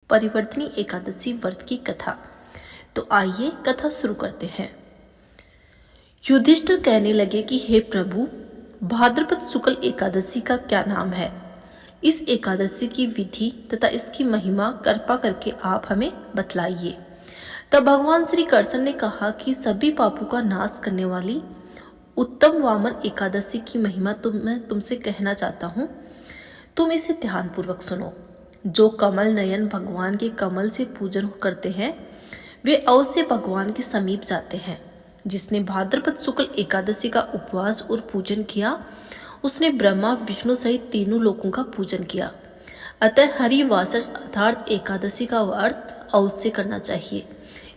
परिवर्तनी एकादशी व्रत की कथा। तो आइए कथा शुरू करते हैं। युधिष्ठिर कहने लगे कि हे प्रभु, भाद्रपद शुक्ल एकादशी का क्या नाम है? इस एकादशी की विधि तथा इसकी महिमा कृपा करके आप हमें बतलाइए। तब भगवान श्री कृष्ण ने कहा कि सभी पापों का नाश करने वाली उत्तम वामन एकादशी की महिमा मैं तुमसे कहना चाहता हूँ। तुम इसे ध्यानपूर्वक सुनो। जो कमल नयन भगवान के कमल से पूजन करते हैं वे अवश्य भगवान के समीप जाते हैं। जिसने भाद्रपद शुक्ल एकादशी का उपवास और पूजन किया उसने ब्रह्मा विष्णु सहित तीनों लोकों का पूजन किया। अतः हरिवासर अर्थात एकादशी का व्रत अवश्य करना चाहिए।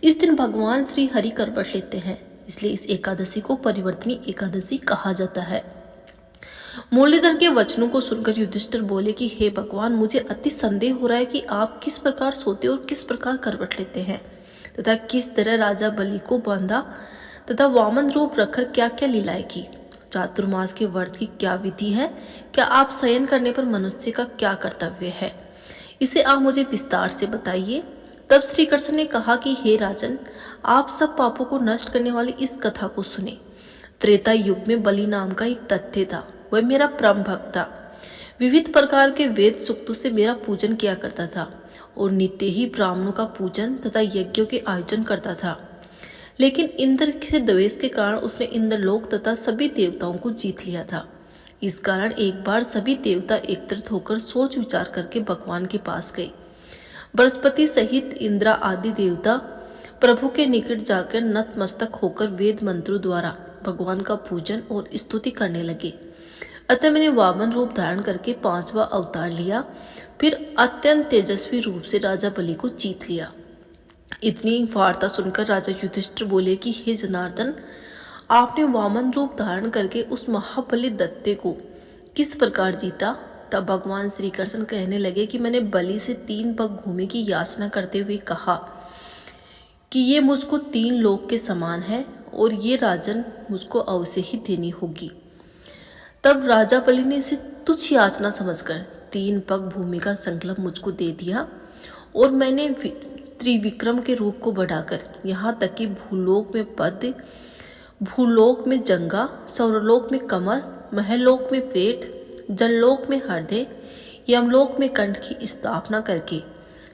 इस दिन भगवान श्री हरि करवट लेते हैं, इसलिए इस एकादशी को परिवर्तनी एकादशी कहा जाता है। मुरलीधर के वचनों को सुनकर युधिष्ठिर बोले कि हे भगवान, मुझे अति संदेह हो रहा है कि आप किस प्रकार सोते और किस प्रकार करवट लेते हैं तथा किस तरह राजा बलि को बांधा तथा वामन रूप रखकर क्या क्या लीलाएं की। चातुर्मास के व्रत की क्या विधि है? क्या आप शयन करने पर मनुष्य का क्या कर्तव्य है? इसे आप मुझे विस्तार से बताइए। तब श्री कृष्ण ने कहा कि हे राजन, आप सब पापों को नष्ट करने वाली इस कथा को सुने। त्रेता युग में बलि नाम का एक तथ्य था। वह मेरा परम भक्त था। विविध प्रकार के वेद सूक्तों से मेरा पूजन किया करता था और नित्य ही ब्राह्मणों का पूजन तथा यज्ञों के आयोजन करता था। लेकिन इंद्र के द्वेष के कारण उसने इंद्रलोक तथा सभी देवताओं को जीत लिया था। इस कारण एक बार सभी देवता एकत्रित होकर सोच विचार करके भगवान के पास गए। बृहस्पति सहित इंद्र आदि देवता प्रभु के निकट जाकर नतमस्तक होकर वेद मंत्रों द्वारा भगवान का पूजन और स्तुति करने लगे। अतः मैंने वामन रूप धारण करके 5वां अवतार लिया, फिर अत्यंत तेजस्वी रूप से राजा बलि को जीत लिया। इतनी वार्ता सुनकर राजा युधिष्ठिर बोले कि हे जनार्दन, आपने वामन रूप धारण करके उस महाबली दत्ते को किस प्रकार जीता? तब भगवान श्री कृष्ण कहने लगे कि मैंने बलि से 3 पग भूमि की याचना करते हुए कहा कि ये मुझको 3 लोक के समान है और ये राजन मुझको अवश्य ही देनी होगी। तब राजा बलि ने इसे तुच्छ याचना समझकर 3 पग भूमि का संकल्प मुझको दे दिया और मैंने त्रिविक्रम के रूप को बढ़ाकर यहाँ तक कि भूलोक में पद्य, भूलोक में जंगा, सौरलोक में कमर, महलोक में पेट, जललोक में हृदय, यमलोक में कंठ की स्थापना करके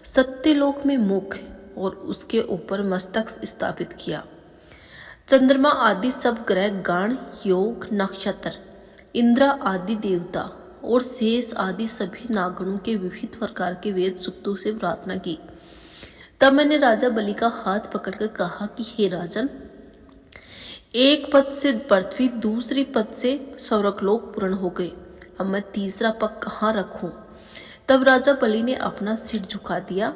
सत्यलोक में मुख और उसके ऊपर मस्तक स्थापित किया। चंद्रमा आदि सब ग्रह, गण, योग, नक्षत्र, इंद्र आदि देवता और शेष आदि सभी नागणों के विविध प्रकार के वेद सूक्तों से प्रार्थना की। तब मैंने राजा बलि का हाथ पकड़कर कहा कि हे राजन, एक पद से पृथ्वी, दूसरी पद से स्वर्गलोक पूर्ण हो गए। अब मैं तीसरा पग कहाँ रखूं? तब राजा बलि ने अपना सिर झुका दिया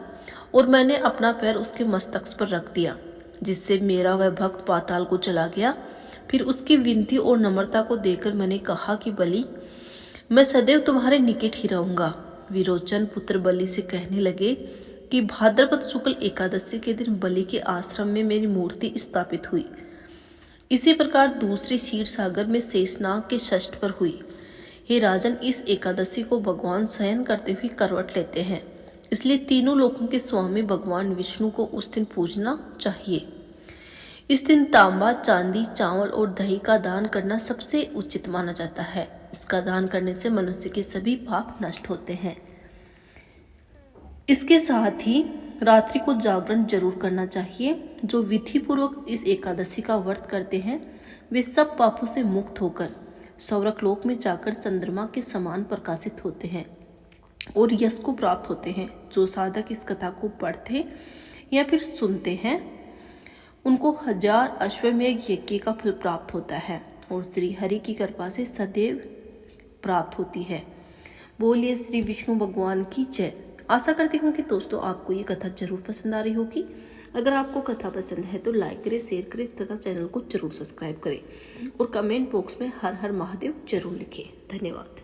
और मैंने अपना पैर उसके मस्तक पर रख दिया, जिससे मेरा वह भक्त पाताल को चला गया। फिर उसकी विनती और नम्रता को देखकर मैंने कहा कि बलि, मैं सदैव तुम्हारे निकट ही रहूंगा। विरोचन पुत्र बलि से कहने लगे कि भाद्रपद शुक्ल एकादशी के दिन बलि के आश्रम में मेरी मूर्ति स्थापित हुई। इसी प्रकार दूसरी क्षीर सागर में शेषनाग के षष्ठ पर हुई। हे राजन, इस एकादशी को भगवान शयन करते हुए करवट लेते हैं, इसलिए तीनों लोकों के स्वामी भगवान विष्णु को उस दिन पूजना चाहिए। इस दिन तांबा, चांदी, चावल और दही का दान करना सबसे उचित माना जाता है। इसका दान करने से मनुष्य के सभी पाप नष्ट होते हैं। इसके साथ ही रात्रि को जागरण जरूर करना चाहिए। जो विधि पूर्वक इस एकादशी का व्रत करते हैं वे सब पापों से मुक्त होकर स्वर्गलोक में जाकर चंद्रमा के समान प्रकाशित होते हैं और यश को प्राप्त होते हैं। जो साधक इस कथा को पढ़ते या फिर सुनते हैं उनको 1000 अश्वमेध यज्ञ का फल प्राप्त होता है और श्री हरि की कृपा से सदैव प्राप्त होती है। बोलिए श्री विष्णु भगवान की जय। आशा करती हूँ कि दोस्तों आपको ये कथा जरूर पसंद आ रही होगी। अगर आपको कथा पसंद है तो लाइक करें, शेयर करें तथा चैनल को जरूर सब्सक्राइब करें और कमेंट बॉक्स में हर हर महादेव जरूर लिखें। धन्यवाद।